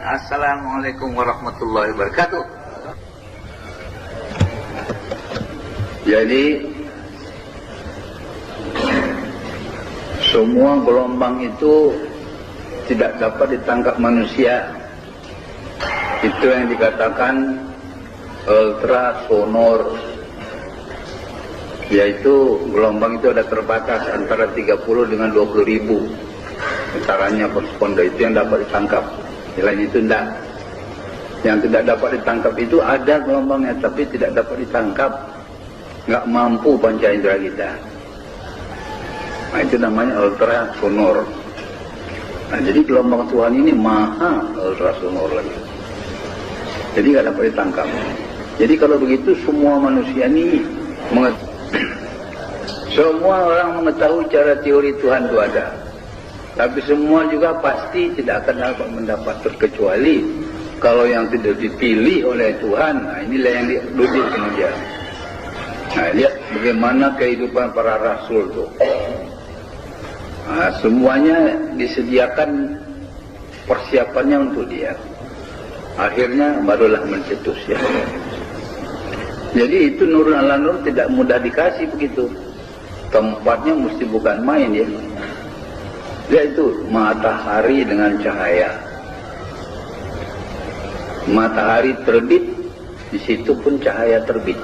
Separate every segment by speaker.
Speaker 1: Assalamualaikum warahmatullahi wabarakatuh.
Speaker 2: Jadi semua gelombang itu tidak dapat ditangkap manusia. Itu yang dikatakan ultrasonor, yaitu gelombang itu ada terbatas antara 30 dengan 20 ribu getarannya per sekondo, itu yang dapat ditangkap. Selain itu tidak. Yang tidak dapat ditangkap itu ada gelombangnya tapi tidak dapat ditangkap, nggak mampu panca indera kita. Nah, itu namanya ultrasonor. Nah, jadi gelombang Tuhan ini maha ultrasonor lagi. Jadi nggak dapat ditangkap. Jadi kalau begitu semua manusia ini semua orang mengetahui cara teori Tuhan itu ada. Tapi semua juga pasti tidak akan dapat mendapat, terkecuali kalau yang tidak dipilih oleh Tuhan. Nah, inilah yang duduk kemudian. Nah, lihat bagaimana kehidupan para rasul tuh. Nah, semuanya disediakan persiapannya untuk dia. Akhirnya barulah mencetus ya. Jadi itu nurun ala nur tidak mudah dikasih begitu. Tempatnya mesti bukan main ya. Yaitu matahari dengan cahaya. Matahari terbit, di situ pun cahaya terbit.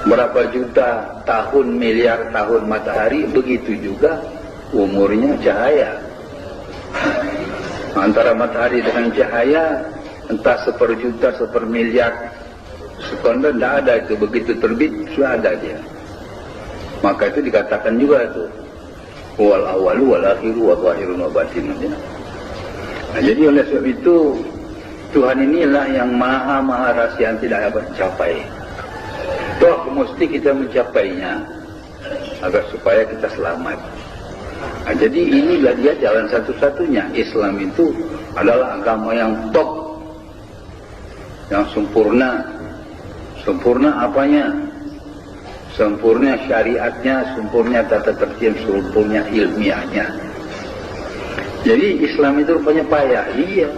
Speaker 2: Berapa juta tahun, miliar tahun matahari, begitu juga umurnya cahaya. Antara matahari dengan cahaya, entah seperjuta, sepermiliar sekondo, tidak ada itu. Begitu terbit, sudah ada dia. Maka itu dikatakan juga itu wal awalu wal akhiru wa zahirun wa batinun. Nah, jadi oleh sebab itu Tuhan inilah yang maha rahasia yang tidak dapat dicapai. Toh mesti kita mencapainya agar supaya kita selamat. Nah, jadi inilah dia jalan satu-satunya. Islam itu adalah agama yang top, yang sempurna. Sempurna apanya? Sempurna syariatnya, sempurna tata tertib, sempurna ilmiahnya. Jadi Islam itu rupanya payah. Iya.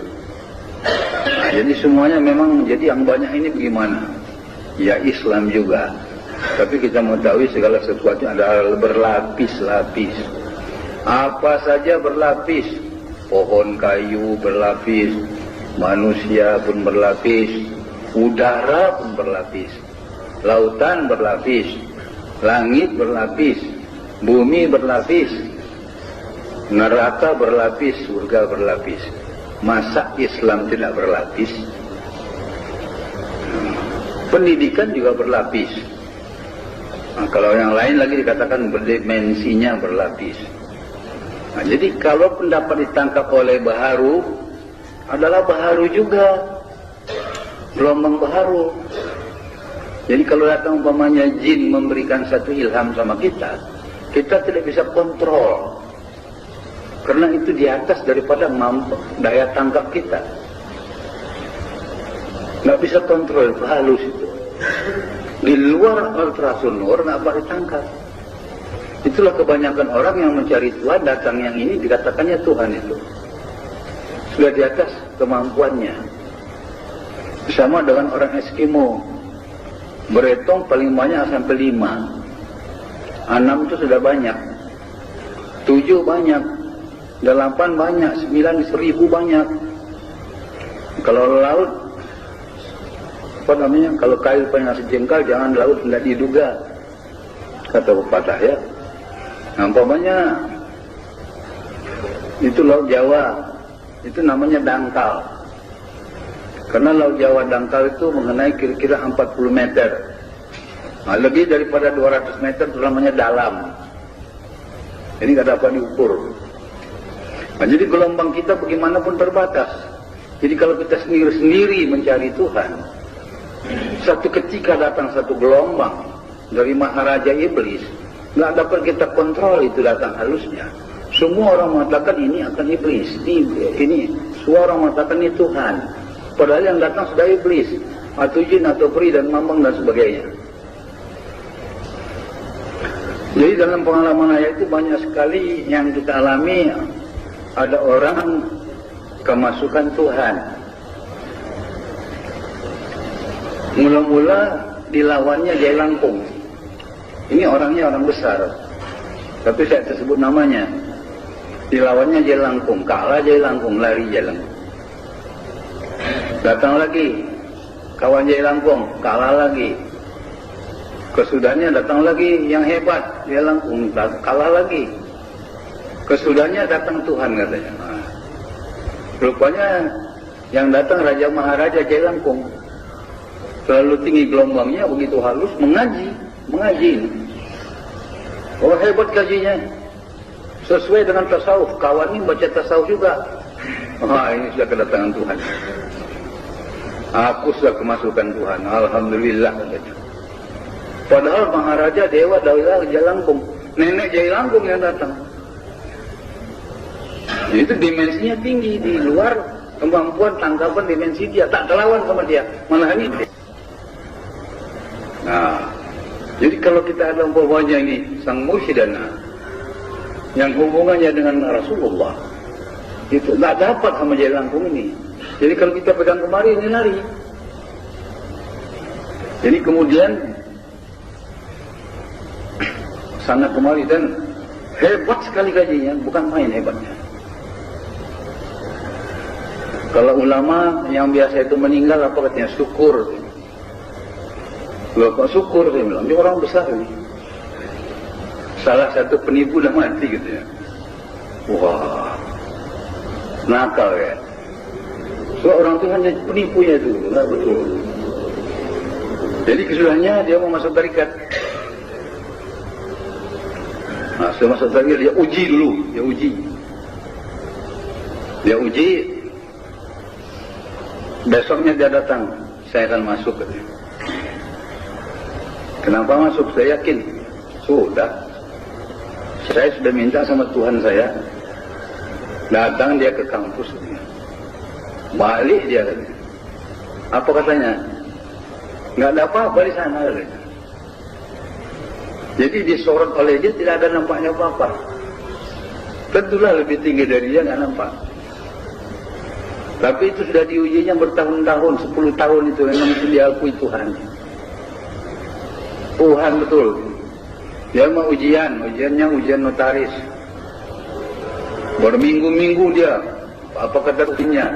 Speaker 2: Nah, jadi semuanya memang, jadi yang banyak ini bagaimana? Ya Islam juga. Tapi kita mengetahui segala sesuatu adalah berlapis-lapis. Apa saja berlapis. Pohon kayu berlapis, manusia pun berlapis, udara pun berlapis, lautan berlapis, langit berlapis, bumi berlapis, neraka berlapis, surga berlapis. Masa Islam tidak berlapis? Pendidikan juga berlapis. Nah, kalau yang lain lagi dikatakan berdimensinya berlapis. Nah, jadi kalau pendapat ditangkap oleh baharu, adalah baharu juga, gelombang baharu. Jadi kalau datang umpamanya jin memberikan satu ilham sama kita, kita tidak bisa kontrol. Karena itu di atas daripada daya tangkap kita. Nggak bisa kontrol, halus itu. Di luar ultrasonor nggak boleh ditangkap. Itulah kebanyakan orang yang mencari Tuhan, datang yang ini dikatakannya Tuhan itu. Sudah di atas kemampuannya. Sama dengan orang Eskimo. Beretong paling banyak sampai 5. 6 itu sudah banyak. 7 banyak. 8 banyak. 9 1000 banyak. Kalau laut, apa namanya? Kalau kail pengen sejengkal, jangan laut tidak diduga. Kata pepatah ya. Nah, umpamanya itu Laut Jawa, itu namanya dangkal. Karena Laut Jawa dangkal itu mengenai kira-kira 40 meter. Nah, lebih daripada 200 meter itu namanya dalam. Ini nggak dapat diukur. Nah, jadi gelombang kita bagaimanapun terbatas. Jadi kalau kita sendiri-sendiri mencari Tuhan, satu ketika datang satu gelombang dari Maharaja Iblis, nggak dapat kita kontrol itu datang halusnya. Semua orang mengatakan ini akan iblis, ini semua orang mengatakan ini Tuhan. Padahal yang datang sudah iblis, atau jin, atau peri, dan mambang, dan sebagainya. Jadi dalam pengalaman ayat itu banyak sekali yang kita alami. Ada orang kemasukan Tuhan. Mula-mula dilawannya Jai Langkung. Ini orangnya orang besar, tapi saya tersebut namanya. Dilawannya Jai Langkung, kalah Jai Langkung, lari Jai Langkung. Datang lagi kawan Jai Langkung, kalah lagi. Kesudahnya datang lagi yang hebat, Jai Langkung, kalah lagi. Kesudahnya datang Tuhan katanya. Nah, rupanya yang datang Raja Maharaja Jai Langkung. Terlalu tinggi gelombangnya, begitu halus, mengaji. Oh, hebat gajinya. Sesuai dengan tasawuf. Kawan ini baca tasawuf juga. Ini sudah kedatangan Tuhan. Aku sudah kemasukan Tuhan. Alhamdulillah katanya. Padahal Maharaja Dewa Dawila Jai Langkung, nenek Jai Langkung yang datang. Itu dimensinya tinggi, di luar kemampuan tangkapan dimensi dia, tak terlawan sama dia. Malah ini. Nah, jadi kalau kita ada umpamanya ini sang mursyidana yang hubungannya dengan Rasulullah, itu tak dapat sama Jai Langkung ini. Jadi kalau kita pegang kemari ini lari. Jadi kemudian sana kemari dan hebat sekali gajinya, bukan main hebatnya. Kalau ulama yang biasa itu meninggal apa katanya, syukur. Bapak syukur, saya bilang, dia orang besar ini. Salah satu penipu dah mati gitu ya. Wah, nakal ya. So orang itu hanya penipunya itu, nggak betul. Jadi kesudahnya dia mau masuk tarikat. Nah, setelah masuk tarikat dia uji dulu, dia uji. Besoknya dia datang, saya akan masuk katanya. Kenapa masuk? Saya yakin. Sudah. Saya sudah minta sama Tuhan saya. Datang dia ke kampus. Balik dia. Apa katanya? Nggak ada apa-apa di sana. Jadi disorot oleh dia, tidak ada nampaknya apa-apa. Tentulah lebih tinggi dari dia, nggak nampak. Tapi itu sudah diujinya bertahun-tahun, 10 tahun itu memang itu diakui Tuhan. Tuhan betul. Dia mau ujiannya ujian notaris. Berminggu-minggu dia, apa kata ujiannya?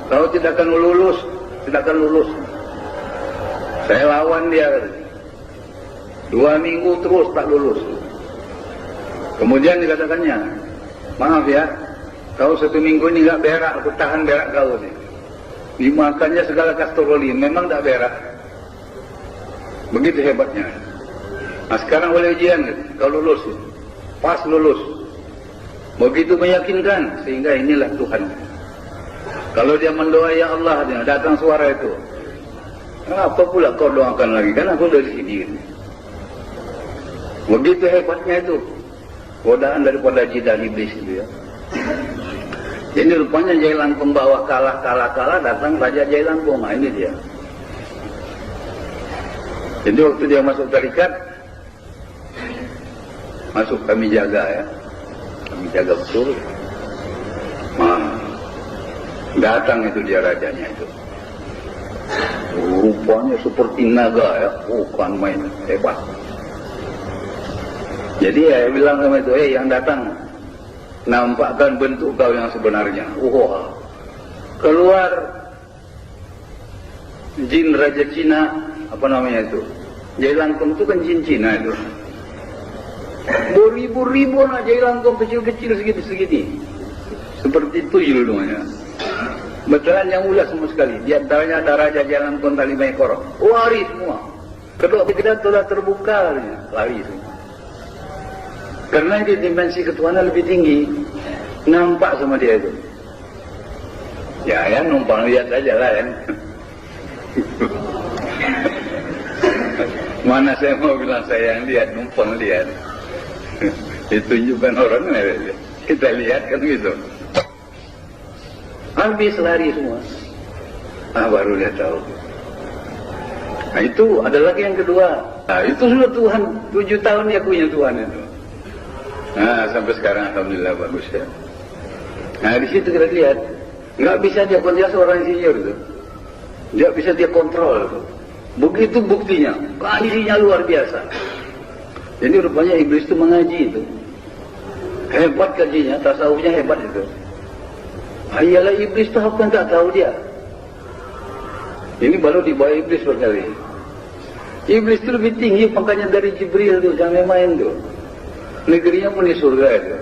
Speaker 2: Kalau tidak akan lulus. Saya lawan dia. 2 minggu terus tak lulus. Kemudian dikatakannya, maaf ya, kau 1 minggu ini nggak berak, aku tahan berak kau nih. Dimakannya segala kastroli, memang tak berak. Begitu hebatnya. Nah sekarang boleh ujian, kau lulus. Pas lulus. Begitu meyakinkan, sehingga inilah Tuhan. Kalau dia mendoa ya Allah, dia datang suara itu. Apa pula kau doakan lagi, kan aku dari sini. Begitu hebatnya itu. Godaan daripada jidan iblis itu ya. Jadi rupanya Jai Langkung bawa kalah, datang Raja Jai Langkung. Nah ini dia. Jadi waktu dia masuk tarikat, masuk kami jaga ya. Kami jaga betul. Nah, datang itu dia rajanya itu. Rupanya seperti naga ya. Bukan main, hebat. Jadi ya bilang sama itu, yang datang, nampakkan bentuk kau yang sebenarnya. Keluar jin Raja Cina, apa namanya itu? Jai Langkung itu kan jin Cina itu. Beribu-ribu anak Jai Langkung kecil-kecil segini. Seperti tuyul namanya. Betulan yang ulas semua sekali. Di antaranya ada Raja Jai Langkung tali ekor. Lari semua. Kedua kita telah terbuka, lari semua. Karena di dimensi ketuhanan lebih tinggi, nampak sama dia itu. Ya numpang lihat aja lah ya. Mana saya mau bilang saya yang lihat, numpang lihat. Ditunjukkan orang, kita lihat kan gitu. Habis lari semua. Baru dia tahu. Nah itu ada lagi yang kedua. Nah itu sudah Tuhan, 7 tahun dia punya Tuhan itu. Nah sampai sekarang alhamdulillah bagus ya. Nah di situ kita lihat Nggak bisa dia kontrol seorang insinyur itu. Nggak bisa dia kontrol itu. Begitu buktinya, kajinya luar biasa. Jadi rupanya iblis itu mengaji itu. Hebat kajinya, tasawufnya hebat itu. Iyalah iblis itu apa yang tak tahu dia. Ini baru di bawah iblis berkali. Iblis itu lebih tinggi pangkatnya dari Jibril tuh, jangan main tuh. Negerinya pun di surga itu.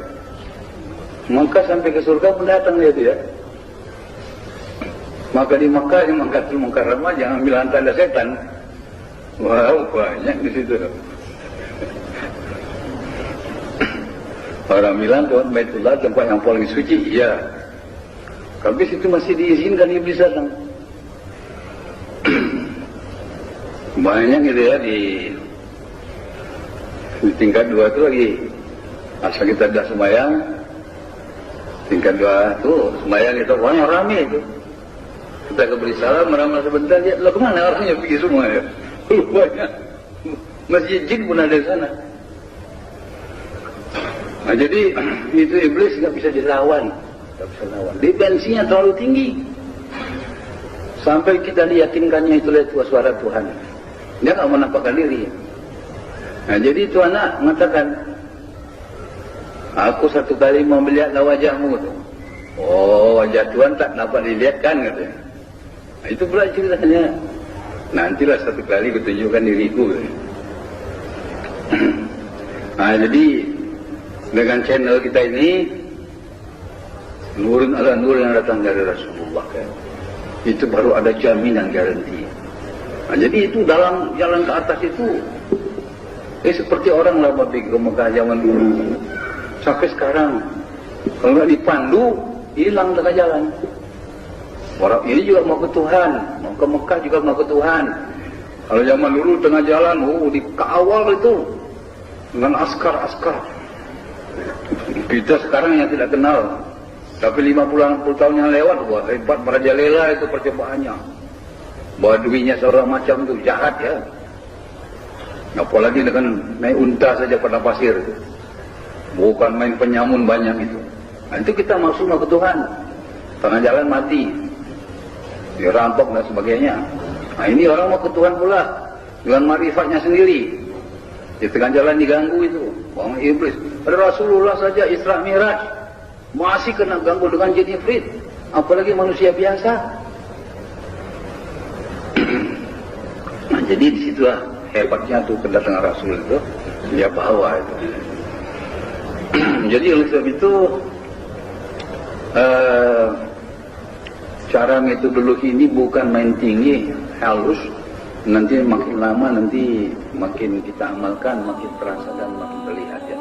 Speaker 2: Maka sampai ke surga pun datang dia itu ya. Maka di Makkah yang Makkatul Mukarramah jangan bilang tanda setan. Wow, banyak di situ. Orang bilang tuan Baitullah tempat yang paling suci, iya. Tapi situ masih diizinkan iblis datang. Banyak gitu ya di tingkat 2 itu lagi. Asal kita dah sembahyang, tingkat 2 itu sembahyang itu orang ramai itu. Kita beri salam, meramal sebentar, ya, lah kemana orangnya pergi semua ya? Banyak. Masjid jin pun ada di sana. Nah, jadi itu iblis nggak bisa dilawan, nggak bisa lawan. Dimensinya terlalu tinggi. Sampai kita diyakinkannya itulah suara Tuhan. Dia nggak menampakkan diri. Nah, jadi itu anak mengatakan, aku satu kali mau melihatlah wajahmu. Oh, wajah Tuhan tak dapat dilihat kan katanya. Nah, itu pula ceritanya. Nantilah satu kali kutunjukkan diriku. Nah, jadi dengan channel kita ini nurun ala nur yang datang dari Rasulullah kan. Itu baru ada jaminan garansi. Nah, jadi itu dalam jalan ke atas itu seperti orang lama di Mekah zaman dulu. Sampai sekarang kalau nggak dipandu hilang tengah jalan. Orang ini juga mau ke Tuhan, mau ke Mekah juga mau ke Tuhan. Kalau zaman dulu tengah jalan, dikawal itu dengan askar-askar. Kita sekarang yang tidak kenal, tapi 50-60 tahun yang lewat, wah hebat merajalela itu percobaannya. Baduinya seorang macam itu jahat ya. Apalagi dengan naik unta saja pada pasir itu. Bukan main penyamun banyak itu. Nah, itu kita maksud ke Tuhan. Tengah jalan mati, dirampok dan sebagainya. Nah, ini orang mau ke Tuhan pula dengan marifatnya sendiri. Di tengah jalan diganggu itu, orang iblis. Rasulullah saja Isra Mi'raj masih kena ganggu dengan jin ifrit, apalagi manusia biasa. Nah, jadi disitulah hebatnya tuh kedatangan Rasul itu, dia bawa itu. Jadi oleh sebab itu cara metodologi ini bukan main tinggi, halus. Nanti makin lama nanti makin kita amalkan, makin terasa dan makin terlihat ya.